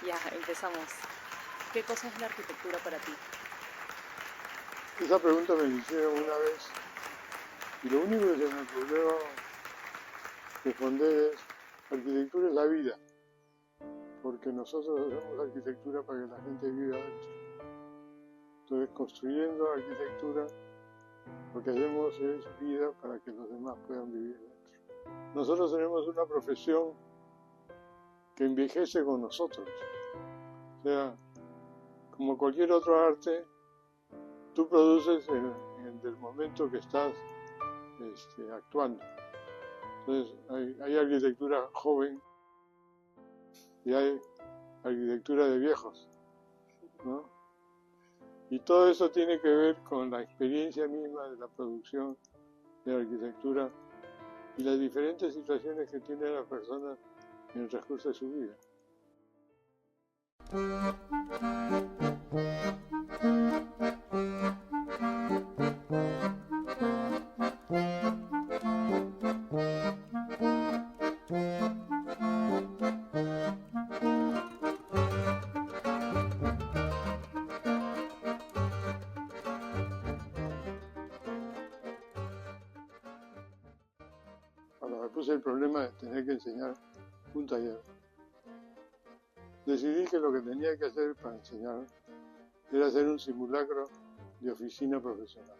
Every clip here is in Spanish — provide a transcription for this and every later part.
Ya, empezamos. ¿Qué cosa es la arquitectura para ti? Esa pregunta me la hicieron una vez y lo único que se me ocurrió responder es, arquitectura es la vida, porque nosotros hacemos arquitectura para que la gente viva adentro. Entonces, construyendo arquitectura, lo que hacemos es vida para que los demás puedan vivir dentro. Nosotros tenemos una profesión que envejece con nosotros. O sea, como cualquier otro arte, tú produces en el momento que estás actuando. Entonces, hay arquitectura joven y hay arquitectura de viejos, ¿no? Y todo eso tiene que ver con la experiencia misma de la producción de la arquitectura y las diferentes situaciones que tiene la persona en el transcurso de su vida. Cuando me puse el problema de tener que enseñar un taller, decidí que lo que tenía que hacer para enseñar era hacer un simulacro de oficina profesional.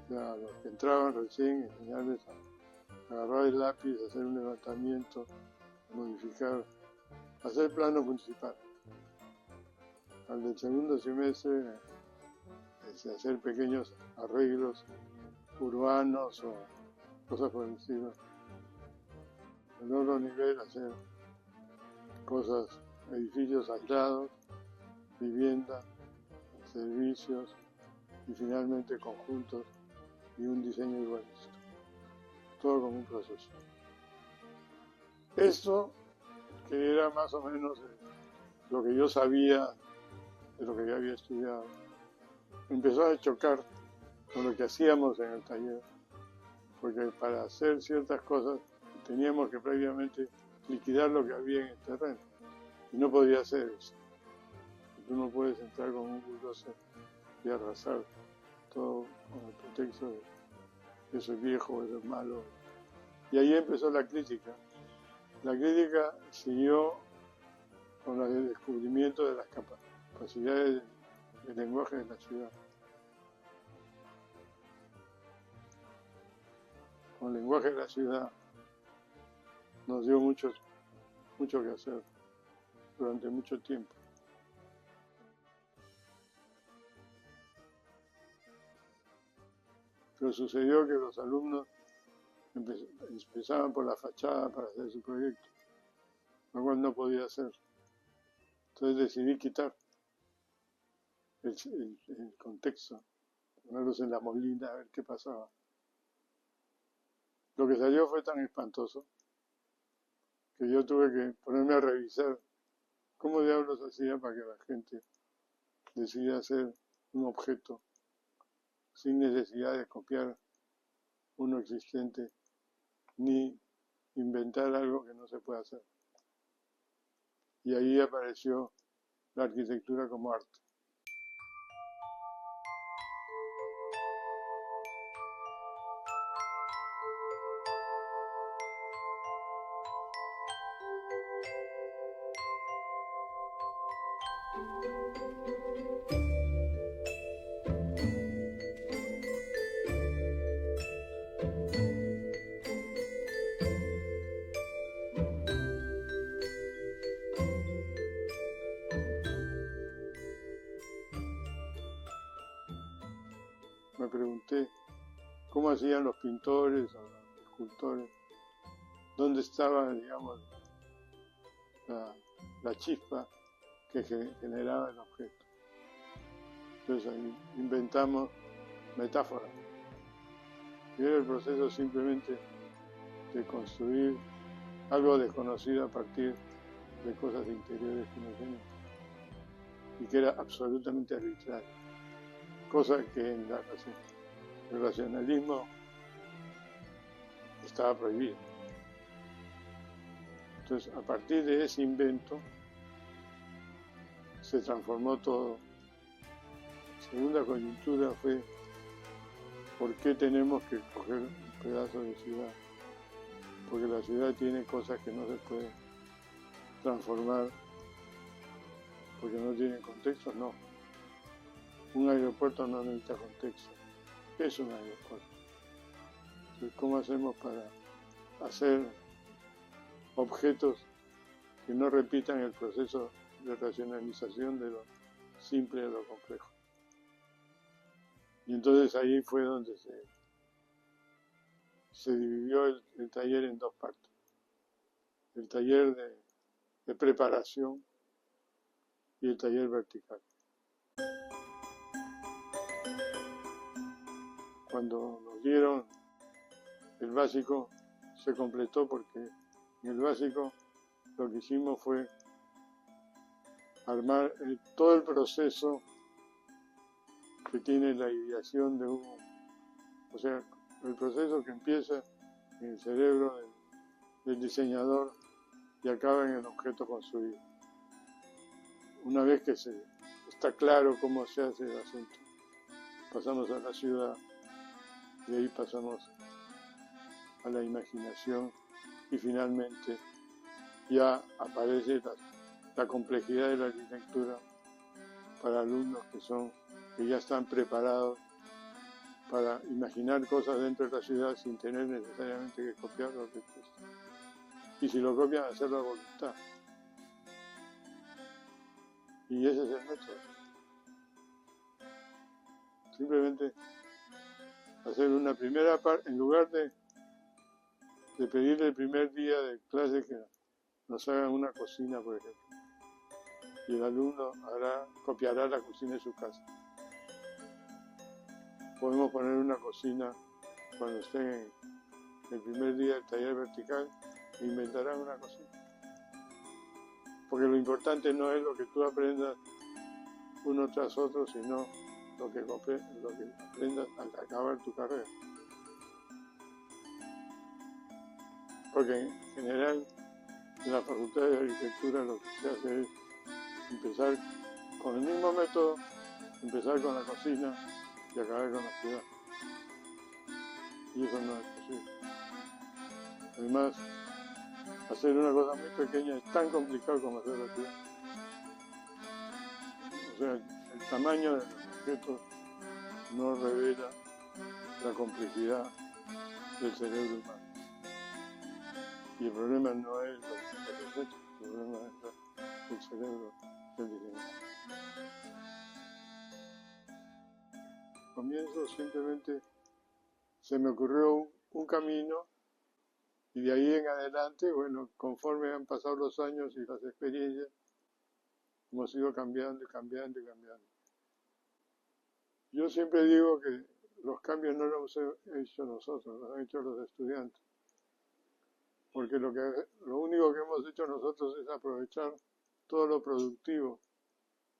O sea, a los que entraban recién, enseñarles a agarrar el lápiz, hacer un levantamiento, modificar, hacer plano municipal. Al del segundo semestre, hacer pequeños arreglos urbanos o cosas por el estilo. En otro nivel, hacer cosas, edificios aislados, vivienda, servicios y finalmente conjuntos y un diseño urbanístico. Todo como un proceso. Esto, que era más o menos lo que yo sabía de lo que ya había estudiado, empezó a chocar con lo que hacíamos en el taller, porque para hacer ciertas cosas teníamos que previamente liquidar lo que había en el terreno, y no podía hacer eso. Tú no puedes entrar con un bulldozer y arrasar todo con el pretexto de eso es viejo, eso es malo. Y ahí empezó la crítica. La crítica siguió con el descubrimiento de las capacidades del lenguaje de la ciudad. Con el lenguaje de la ciudad nos dio mucho que hacer durante mucho tiempo. Pero sucedió que los alumnos empezaban por la fachada para hacer su proyecto, lo cual no podía hacer. Entonces decidí quitar el contexto, ponerlos en la molina a ver qué pasaba. Lo que salió fue tan espantoso que yo tuve que ponerme a revisar cómo diablos hacía para que la gente decidiera hacer un objeto sin necesidad de copiar uno existente ni inventar algo que no se puede hacer. Y ahí apareció la arquitectura como arte. Me pregunté cómo hacían los pintores o los escultores, dónde estaba, digamos, la chispa que generaba el objeto. Entonces ahí inventamos metáforas. Y era el proceso simplemente de construir algo desconocido a partir de cosas interiores que no tenemos y que era absolutamente arbitrario, cosa que en el racionalismo estaba prohibido. Entonces, a partir de ese invento, se transformó todo. Segunda coyuntura fue ¿por qué tenemos que coger un pedazo de ciudad? Porque la ciudad tiene cosas que no se pueden transformar porque no tienen contexto, no. Un aeropuerto no necesita contexto. ¿Qué es un aeropuerto? Entonces, ¿cómo hacemos para hacer objetos que no repitan el proceso de racionalización de lo simple a lo complejo? Y entonces ahí fue donde se dividió el taller en dos partes. El taller de preparación y el taller vertical. Cuando nos dieron el básico, se completó porque en el básico lo que hicimos fue armar todo el proceso que tiene la ideación de o sea, el proceso que empieza en el cerebro del diseñador y acaba en el objeto construido. Una vez que está claro cómo se hace el asunto, pasamos a la ciudad, de ahí pasamos a la imaginación y finalmente ya aparece la complejidad de la arquitectura para alumnos que ya están preparados para imaginar cosas dentro de la ciudad sin tener necesariamente que copiar lo que existe. Y si lo copian, hacerlo a voluntad. Y ese es el método. Simplemente hacer una primera parte, en lugar de pedirle el primer día de clase que nos hagan una cocina, por ejemplo. Y el alumno copiará la cocina de su casa. Podemos poner una cocina cuando estén en el primer día del taller vertical e inventarán una cocina. Porque lo importante no es lo que tú aprendas uno tras otro, sino lo que aprendas al acabar tu carrera. Porque en general en la Facultad de Arquitectura lo que se hace es empezar con el mismo método, empezar con la cocina y acabar con la ciudad. Y eso no es posible. Además, hacer una cosa muy pequeña es tan complicado como hacer la ciudad. O sea, el tamaño de los objetos no revela la complejidad del cerebro humano. Y el problema no es los objetos, el problema es el cerebro del diseñador. Comienzo simplemente, se me ocurrió un camino y de ahí en adelante, bueno, conforme han pasado los años y las experiencias, hemos ido cambiando y cambiando y cambiando. Yo siempre digo que los cambios no los hemos hecho nosotros, los han hecho los estudiantes. Porque lo único que hemos hecho nosotros es aprovechar todo lo productivo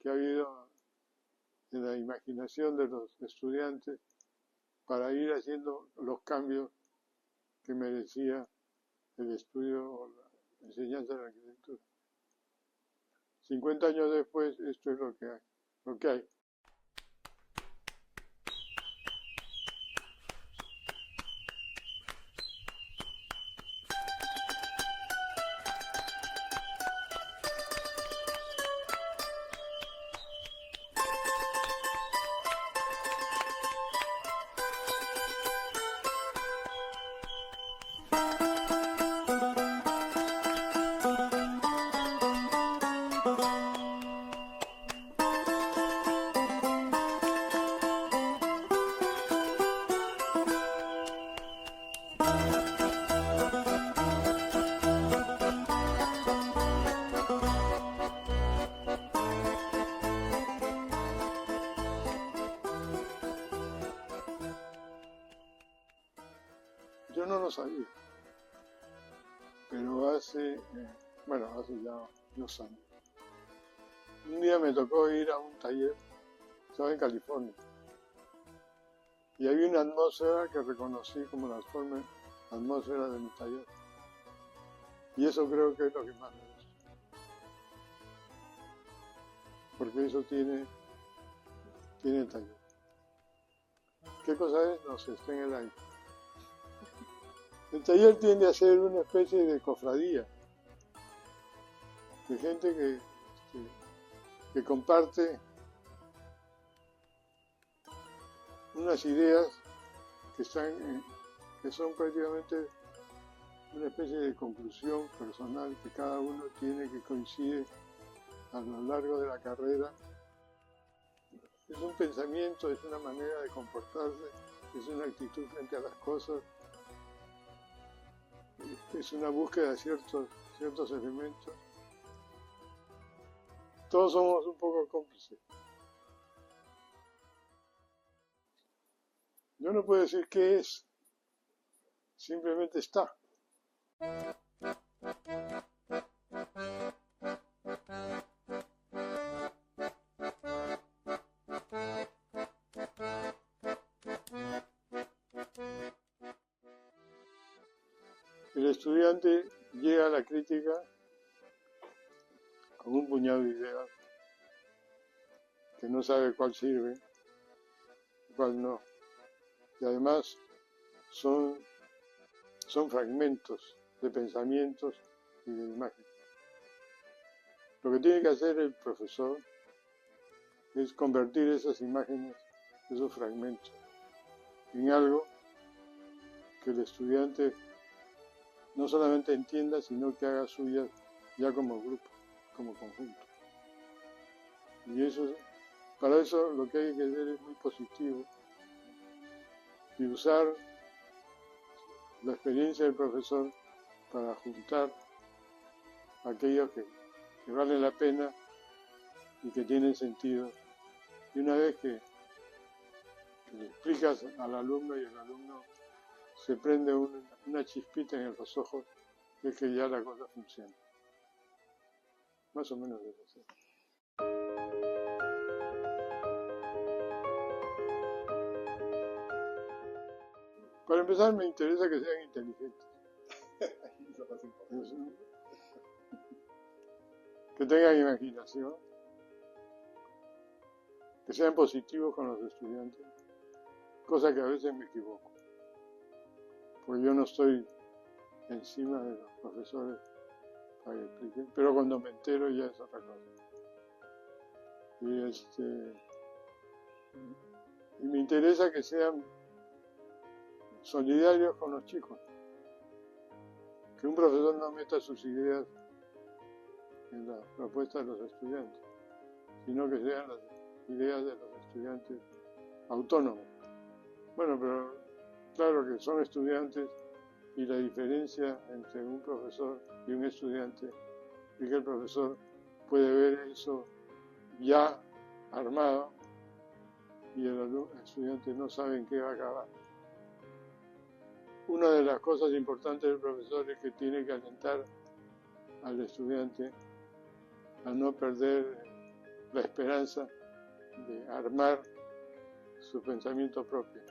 que ha habido en la imaginación de los estudiantes para ir haciendo los cambios que merecía el estudio o la enseñanza de la arquitectura. 50 años después, esto es lo que hay. Yo no lo sabía, pero hace ya unos años. Un día me tocó ir a un taller, estaba en California, y había una atmósfera que reconocí como la atmósfera de mi taller. Y eso creo que es lo que más me gusta. porque eso tiene taller. ¿Qué cosa es? No sé, está en el aire. El taller tiende a ser una especie de cofradía, de gente que comparte unas ideas que son prácticamente una especie de conclusión personal que cada uno tiene, que coincide a lo largo de la carrera. Es un pensamiento, es una manera de comportarse, es una actitud frente a las cosas, es una búsqueda de ciertos elementos. Todos somos un poco cómplices. Yo no puedo decir qué es, simplemente está. El estudiante llega a la crítica con un puñado de ideas que no sabe cuál sirve, cuál no. Y además son fragmentos de pensamientos y de imágenes. Lo que tiene que hacer el profesor es convertir esas imágenes, esos fragmentos, en algo que el estudiante no solamente entienda, sino que haga suyas ya como grupo, como conjunto. Y para eso lo que hay que hacer es muy positivo y usar la experiencia del profesor para juntar aquellos que valen la pena y que tienen sentido. Y una vez que le explicas al alumno y el alumno se prende una chispita en los ojos, es que ya la cosa funciona. Más o menos es así. Para empezar, me interesa que sean inteligentes. Que tengan imaginación, que sean positivos con los estudiantes, cosa que a veces me equivoco, porque yo no estoy encima de los profesores para que expliquen, pero cuando me entero ya es otra cosa. Y me interesa que sean solidarios con los chicos, que un profesor no meta sus ideas en la propuesta de los estudiantes, sino que sean las ideas de los estudiantes autónomos. Bueno, pero claro que son estudiantes y la diferencia entre un profesor y un estudiante es que el profesor puede ver eso ya armado y el estudiante no sabe en qué va a acabar. Una de las cosas importantes del profesor es que tiene que alentar al estudiante a no perder la esperanza de armar su pensamiento propio,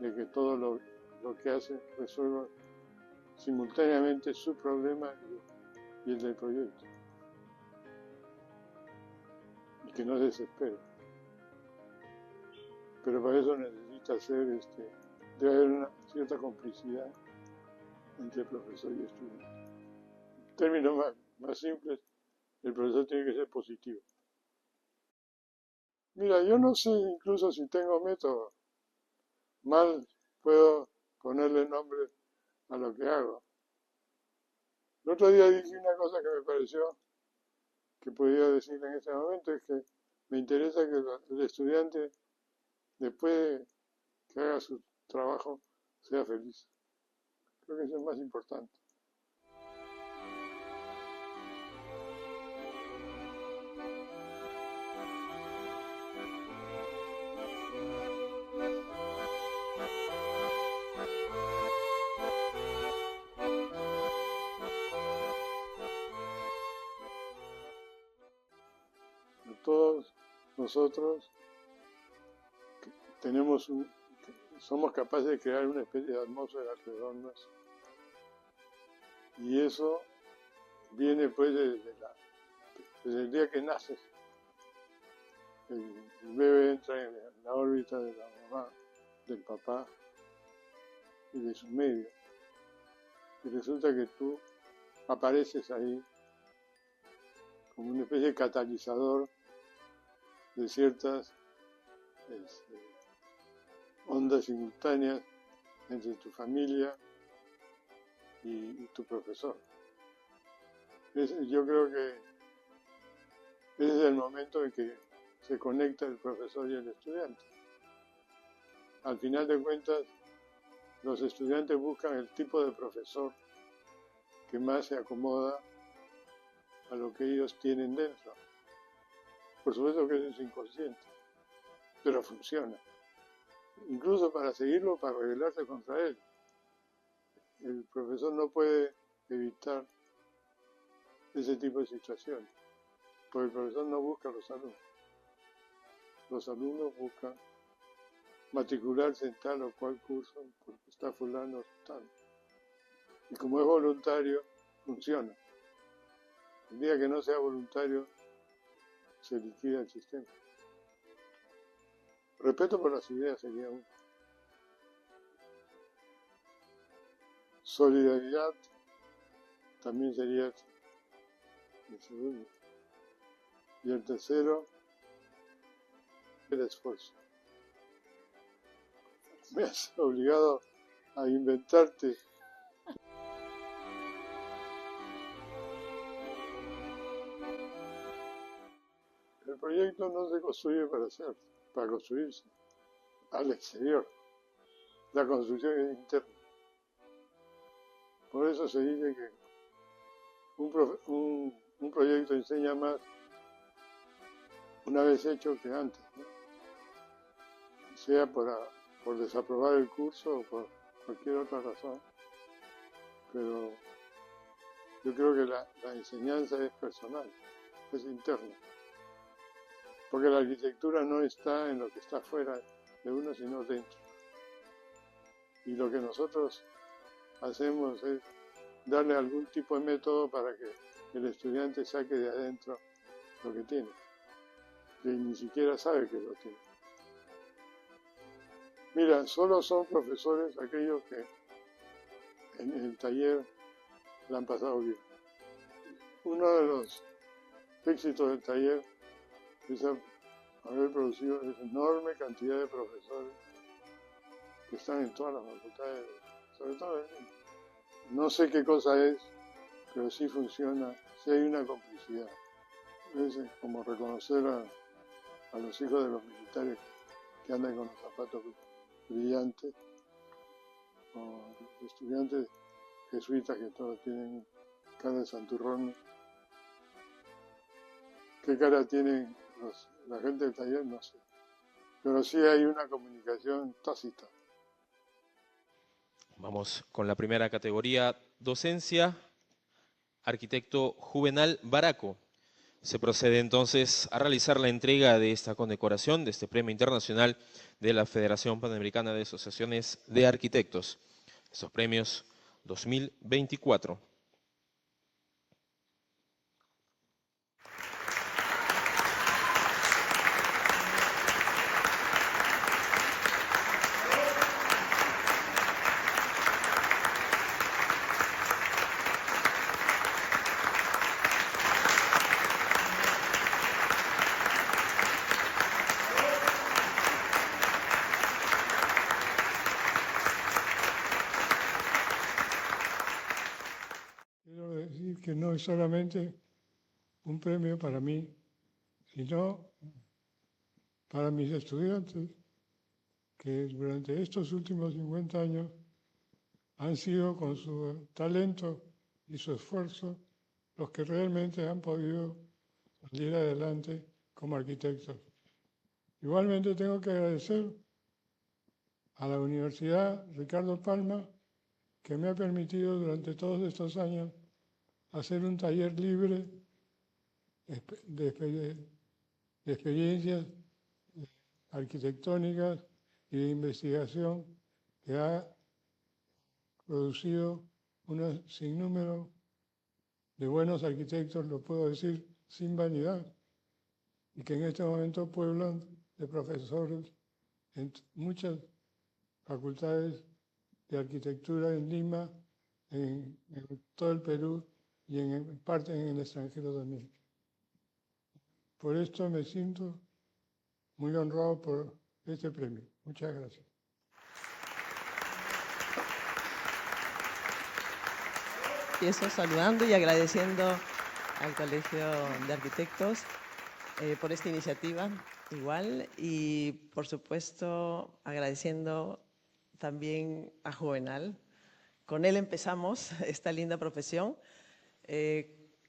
de que todo lo que hace resuelva simultáneamente su problema y el del proyecto, y que no se desespere. Pero para eso necesita debe haber una cierta complicidad entre profesor y estudiante. En términos más simples, el profesor tiene que ser positivo. Mira, yo no sé incluso si tengo método. Mal puedo ponerle nombre a lo que hago. El otro día dije una cosa que me pareció que podía decir en ese momento, es que me interesa que el estudiante, después de que haga su trabajo, sea feliz. Creo que eso es más importante. Todos nosotros somos capaces de crear una especie de atmósfera alrededor nuestro. Y eso viene pues desde el día que naces. el bebé entra en la órbita de la mamá, del papá y de sus medios. Y resulta que tú apareces ahí como una especie de catalizador de ciertas ondas simultáneas entre tu familia y tu profesor. Yo creo que ese es el momento en que se conecta el profesor y el estudiante. Al final de cuentas, los estudiantes buscan el tipo de profesor que más se acomoda a lo que ellos tienen dentro. Por supuesto que eso es inconsciente, pero funciona. Incluso para seguirlo, para rebelarse contra él. El profesor no puede evitar ese tipo de situaciones, porque el profesor no busca a los alumnos. Los alumnos buscan matricularse en tal o cual curso porque está fulano o tal. Y como es voluntario, funciona. El día que no sea voluntario, se liquida el sistema. Respeto por las ideas sería uno. Solidaridad también sería el segundo. Y el tercero, el esfuerzo. Me has obligado a inventarte. El proyecto no se construye para construirse al exterior. La construcción es interna. Por eso se dice que un proyecto enseña más una vez hecho que antes, ¿no? Sea por desaprobar el curso o por cualquier otra razón. Pero yo creo que la enseñanza es personal, es interna. Porque la arquitectura no está en lo que está fuera de uno, sino dentro. Y lo que nosotros hacemos es darle algún tipo de método para que el estudiante saque de adentro lo que tiene, que ni siquiera sabe que lo tiene. Mira, solo son profesores aquellos que en el taller la han pasado bien. Uno de los éxitos del taller es haber producido esa enorme cantidad de profesores que están en todas las facultades, sobre todo en Lima. No sé qué cosa es, pero sí funciona, sí hay una complicidad. Es como reconocer a los hijos de los militares que andan con los zapatos brillantes, o estudiantes jesuitas que todos tienen cara de santurrón. ¿Qué cara tienen la gente del taller? No sé. Pero sí hay una comunicación tácita. Vamos con la primera categoría, docencia, arquitecto Juvenal Baraco. Se procede entonces a realizar la entrega de esta condecoración, de este premio internacional de la Federación Panamericana de Asociaciones de Arquitectos. Estos premios 2024. Quiero decir que no es solamente un premio para mí, sino para mis estudiantes, que durante estos últimos 50 años han sido con su talento y su esfuerzo los que realmente han podido salir adelante como arquitectos. Igualmente tengo que agradecer a la Universidad Ricardo Palma, que me ha permitido durante todos estos años hacer un taller libre de experiencias arquitectónicas y de investigación que ha producido un sinnúmero de buenos arquitectos, lo puedo decir sin vanidad, y que en este momento pueblan de profesores en muchas facultades de arquitectura en Lima, en todo el Perú y en parte en el extranjero también. Por esto me siento muy honrado por este premio. Muchas gracias. Empiezo saludando y agradeciendo al Colegio de Arquitectos por esta iniciativa igual y por supuesto agradeciendo también a Juvenal. Con él empezamos esta linda profesión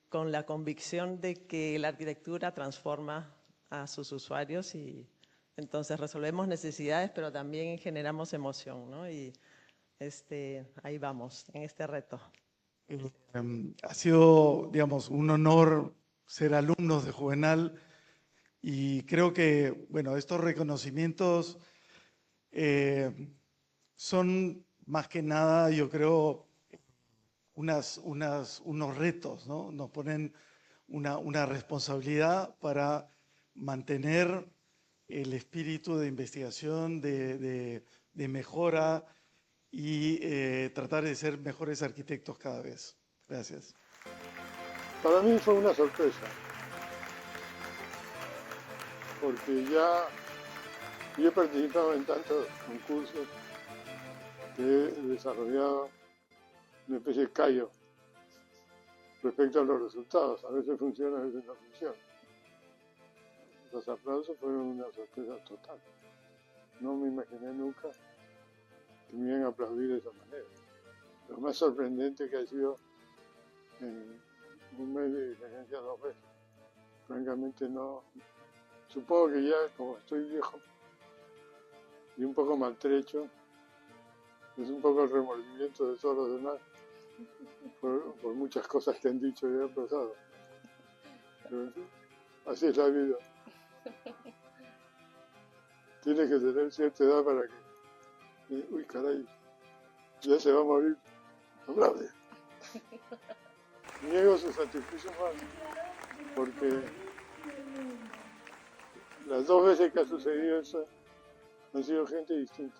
con la convicción de que la arquitectura transforma a sus usuarios y entonces resolvemos necesidades pero también generamos emoción, ¿no? Y ahí vamos, en este reto. Ha sido, digamos, un honor ser alumnos de Juvenal y creo que, bueno, estos reconocimientos son más que nada, yo creo, unos retos, ¿no? Nos ponen una responsabilidad para mantener el espíritu de investigación, de mejora y tratar de ser mejores arquitectos cada vez. Gracias. Para mí fue una sorpresa, porque ya yo he participado en tantos concursos que he desarrollado una especie de callo respecto a los resultados. A veces funciona, a veces no funciona. Los aplausos fueron una sorpresa total. No me imaginé nunca que me iban a aplaudir de esa manera. Lo más sorprendente que ha sido en un mes de diferencia 2 veces. Francamente no. Supongo que ya, como estoy viejo y un poco maltrecho, es un poco el remordimiento de todos los demás por muchas cosas que han dicho y han pasado. Pero en fin, así es la vida. Tienes que tener cierta edad para que... uy, caray, ya se va a morir. Aplaude. Niego su sacrificio más, porque las 2 veces que ha sucedido eso han sido gente distinta.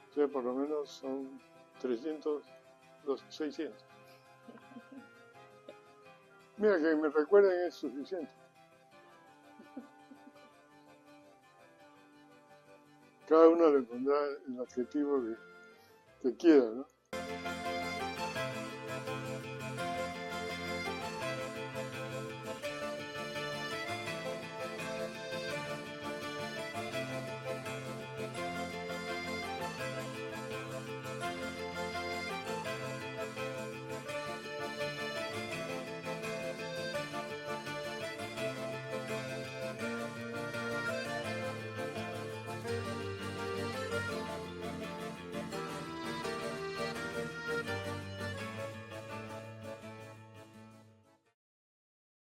O sea, por lo menos son 300, 600. Mira, que me recuerden es suficiente. Cada uno le pondrá el adjetivo que quiera, ¿no?